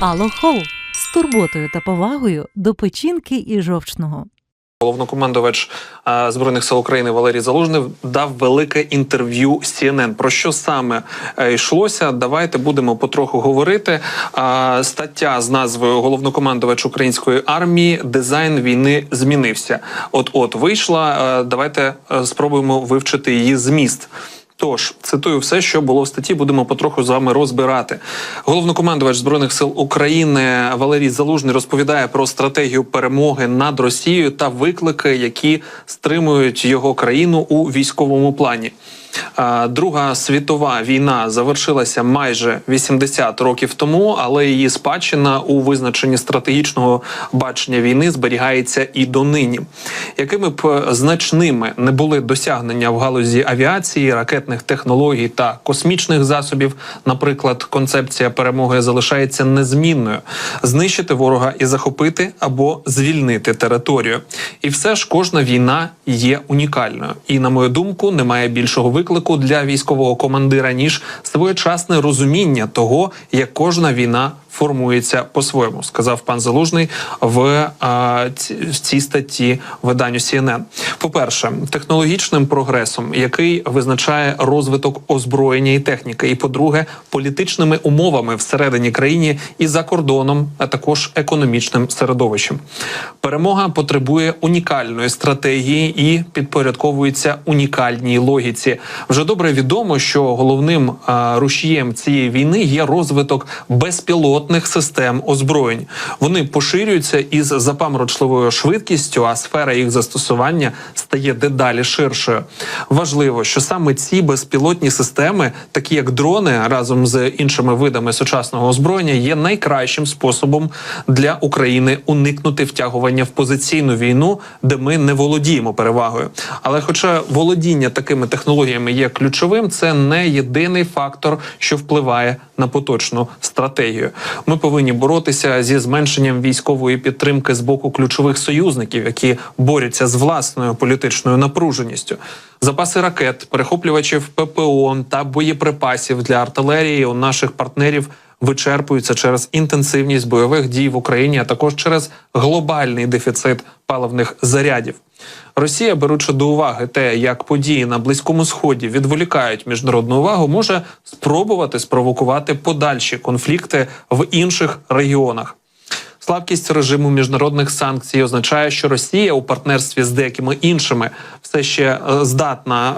Алло-хоу! З турботою та повагою до печінки і жовчного. Головнокомандувач Збройних сил України Валерій Залужний дав велике інтерв'ю CNN. Про що саме йшлося? Давайте будемо потроху говорити. Стаття з назвою «Головнокомандувач української армії. Дизайн війни змінився». От вийшла. Давайте спробуємо вивчити її зміст. Тож, цитую все, що було в статті, будемо потроху з вами розбирати. Головнокомандувач Збройних сил України Валерій Залужний розповідає про стратегію перемоги над Росією та виклики, які стримують його країну у військовому плані. Друга світова війна завершилася майже 80 років тому, але її спадщина у визначенні стратегічного бачення війни зберігається і донині. Якими б значними не були досягнення в галузі авіації, ракетних технологій та космічних засобів, наприклад, концепція перемоги залишається незмінною – знищити ворога і захопити або звільнити територію. І все ж кожна війна є унікальною. І, на мою думку, немає більшого виклику для військового командира, ніж своєчасне розуміння того, як кожна війна формується по-своєму, сказав пан Залужний в цій статті виданню CNN. По-перше, технологічним прогресом, який визначає розвиток озброєння і техніки. І, по-друге, політичними умовами всередині країни і за кордоном, а також економічним середовищем. Перемога потребує унікальної стратегії і підпорядковується унікальній логіці. Вже добре відомо, що головним рушієм цієї війни є розвиток безпілотних систем озброєнь. Вони поширюються із запаморочливою швидкістю, а сфера їх застосування стає дедалі ширшою. Важливо, що саме ці безпілотні системи, такі як дрони, разом з іншими видами сучасного озброєння, є найкращим способом для України уникнути втягування в позиційну війну, де ми не володіємо перевагою. Але хоча володіння такими технологіями є ключовим, це не єдиний фактор, що впливає на поточну стратегію. Ми повинні боротися зі зменшенням військової підтримки з боку ключових союзників, які борються з власною політичною напруженістю. Запаси ракет, перехоплювачів ППО та боєприпасів для артилерії у наших партнерів вичерпуються через інтенсивність бойових дій в Україні, а також через глобальний дефіцит паливних зарядів. Росія, беручи до уваги те, як події на Близькому Сході відволікають міжнародну увагу, може спробувати спровокувати подальші конфлікти в інших регіонах. Слабкість режиму міжнародних санкцій означає, що Росія у партнерстві з деякими іншими все ще здатна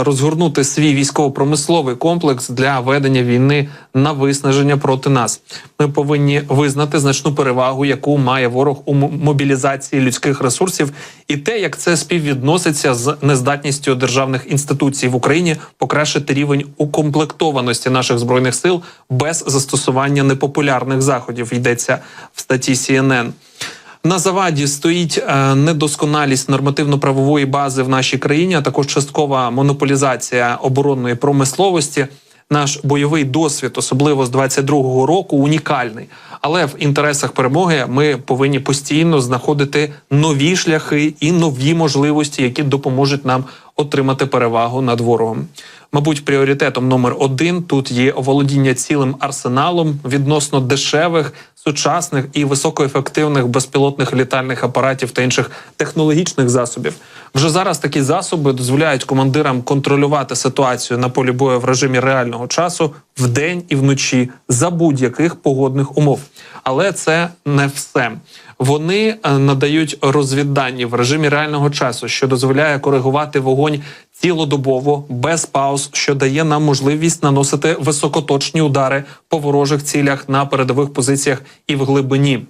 розгорнути свій військово-промисловий комплекс для ведення війни на виснаження проти нас. Ми повинні визнати значну перевагу, яку має ворог у мобілізації людських ресурсів, і те, як це співвідноситься з нездатністю державних інституцій в Україні покращити рівень укомплектованості наших збройних сил без застосування непопулярних заходів, йдеться в статті CNN. На заваді стоїть недосконалість нормативно-правової бази в нашій країні, а також часткова монополізація оборонної промисловості. Наш бойовий досвід, особливо з 22-го року, унікальний. Але в інтересах перемоги ми повинні постійно знаходити нові шляхи і нові можливості, які допоможуть нам отримати перевагу над ворогом. Мабуть, пріоритетом номер один тут є оволодіння цілим арсеналом відносно дешевих, сучасних і високоефективних безпілотних літальних апаратів та інших технологічних засобів. Вже зараз такі засоби дозволяють командирам контролювати ситуацію на полі бою в режимі реального часу вдень і вночі за будь-яких погодних умов. Але це не все. Вони надають розвіддані в режимі реального часу, що дозволяє коригувати вогонь цілодобово, без пауз, що дає нам можливість наносити високоточні удари по ворожих цілях на передових позиціях і в глибині.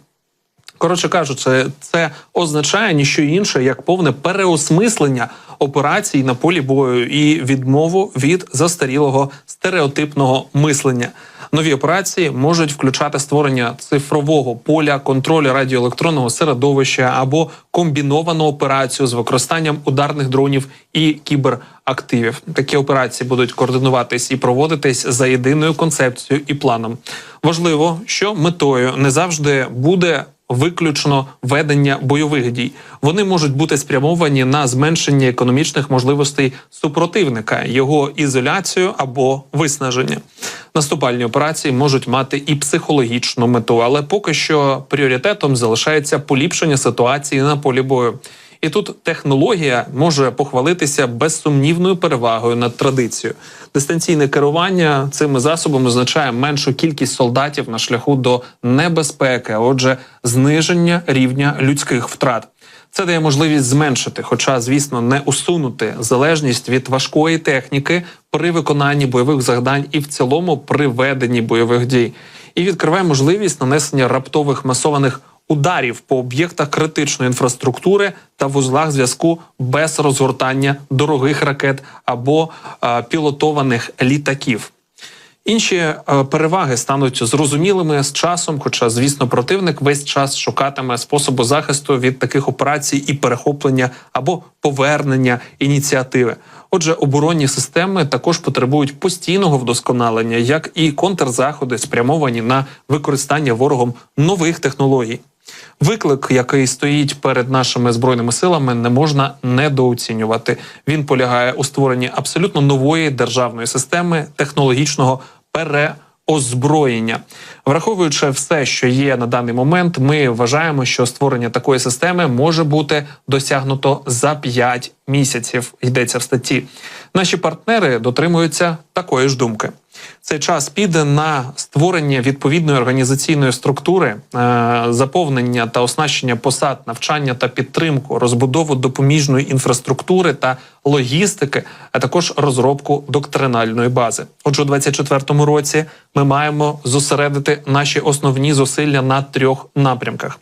Коротше кажучи, це означає ніщо інше, як повне переосмислення операцій на полі бою і відмову від застарілого стереотипного мислення. Нові операції можуть включати створення цифрового поля, контроль радіоелектронного середовища або комбіновану операцію з використанням ударних дронів і кіберактивів. Такі операції будуть координуватись і проводитись за єдиною концепцією і планом. Важливо, що метою не завжди буде виключно ведення бойових дій. Вони можуть бути спрямовані на зменшення економічних можливостей супротивника, його ізоляцію або виснаження. Наступальні операції можуть мати і психологічну мету, але поки що пріоритетом залишається поліпшення ситуації на полі бою. І тут технологія може похвалитися безсумнівною перевагою над традицією. Дистанційне керування цими засобами означає меншу кількість солдатів на шляху до небезпеки, а отже, зниження рівня людських втрат. Це дає можливість зменшити, хоча, звісно, не усунути залежність від важкої техніки при виконанні бойових завдань і в цілому при веденні бойових дій. І відкриває можливість нанесення раптових масованих ударів по об'єктах критичної інфраструктури та вузлах зв'язку без розгортання дорогих ракет або пілотованих літаків. Інші переваги стануть зрозумілими з часом, хоча, звісно, противник весь час шукатиме способу захисту від таких операцій і перехоплення або повернення ініціативи. Отже, оборонні системи також потребують постійного вдосконалення, як і контрзаходи, спрямовані на використання ворогом нових технологій. Виклик, який стоїть перед нашими Збройними силами, не можна недооцінювати. Він полягає у створенні абсолютно нової державної системи технологічного переозброєння. Враховуючи все, що є на даний момент, ми вважаємо, що створення такої системи може бути досягнуто за 5 місяців, йдеться в статті. Наші партнери дотримуються такої ж думки. Цей час піде на створення відповідної організаційної структури, заповнення та оснащення посад, навчання та підтримку, розбудову допоміжної інфраструктури та логістики, а також розробку доктринальної бази. Отже, у 2024 році ми маємо зосередити наші основні зусилля на 3 напрямках.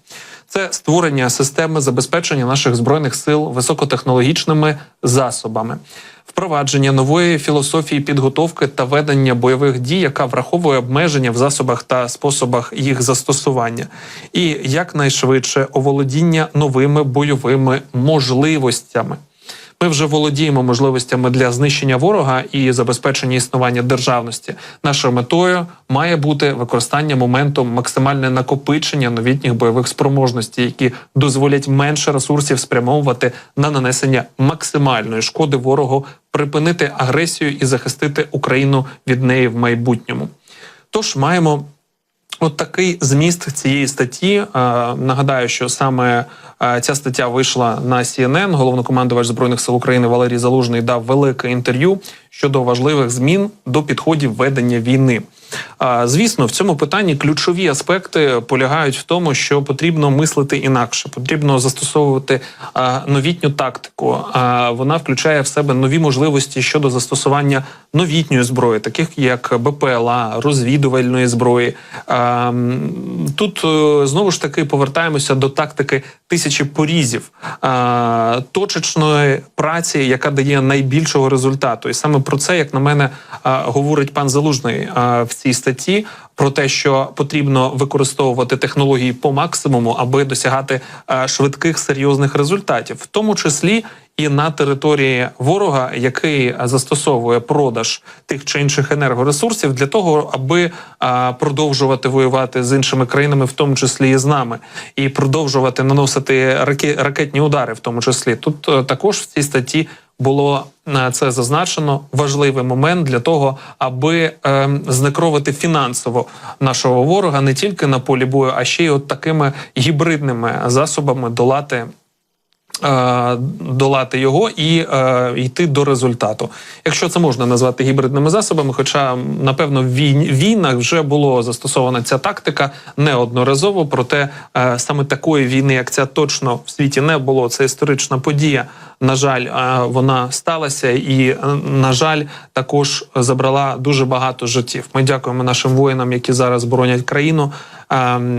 Це створення системи забезпечення наших Збройних сил високотехнологічними засобами, впровадження нової філософії підготовки та ведення бойових дій, яка враховує обмеження в засобах та способах їх застосування, і якнайшвидше оволодіння новими бойовими можливостями. Ми вже володіємо можливостями для знищення ворога і забезпечення існування державності. Нашою метою має бути використання моменту максимальне накопичення новітніх бойових спроможностей, які дозволять менше ресурсів спрямовувати на нанесення максимальної шкоди ворогу, припинити агресію і захистити Україну від неї в майбутньому. Тож маємо от такий зміст цієї статті. Нагадаю, що саме ця стаття вийшла на CNN. Головнокомандувач Збройних сил України Валерій Залужний дав велике інтерв'ю щодо важливих змін до підходів ведення війни. Звісно, в цьому питанні ключові аспекти полягають в тому, що потрібно мислити інакше, потрібно застосовувати новітню тактику. Вона включає в себе нові можливості щодо застосування новітньої зброї, таких як БПЛА, розвідувальної зброї. Тут знову ж таки повертаємося до тактики тисячі порізів, точечної праці, яка дає найбільшого результату. І саме про це, як на мене, говорить пан Залужний в цій статті, про те, що потрібно використовувати технології по максимуму, аби досягати швидких, серйозних результатів, в тому числі і на території ворога, який застосовує продаж тих чи інших енергоресурсів для того, аби продовжувати воювати з іншими країнами, в тому числі і з нами, і продовжувати наносити ракетні удари, в тому числі. Тут також в цій статті було це зазначено, важливий момент для того, аби знекровити фінансово нашого ворога не тільки на полі бою, а ще й от такими гібридними засобами долати його і йти до результату. Якщо це можна назвати гібридними засобами, хоча, напевно, в війнах вже було застосована ця тактика неодноразово, проте саме такої війни, як ця, точно в світі не було. Це історична подія. На жаль, вона сталася і, на жаль, також забрала дуже багато життів. Ми дякуємо нашим воїнам, які зараз боронять країну.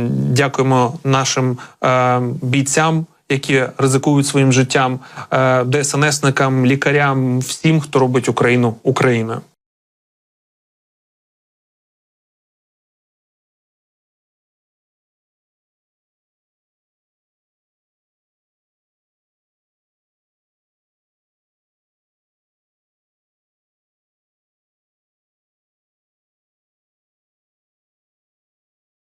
Дякуємо нашим бійцям, які ризикують своїм життям, ДСНСникам, лікарям, всім, хто робить Україну Україною.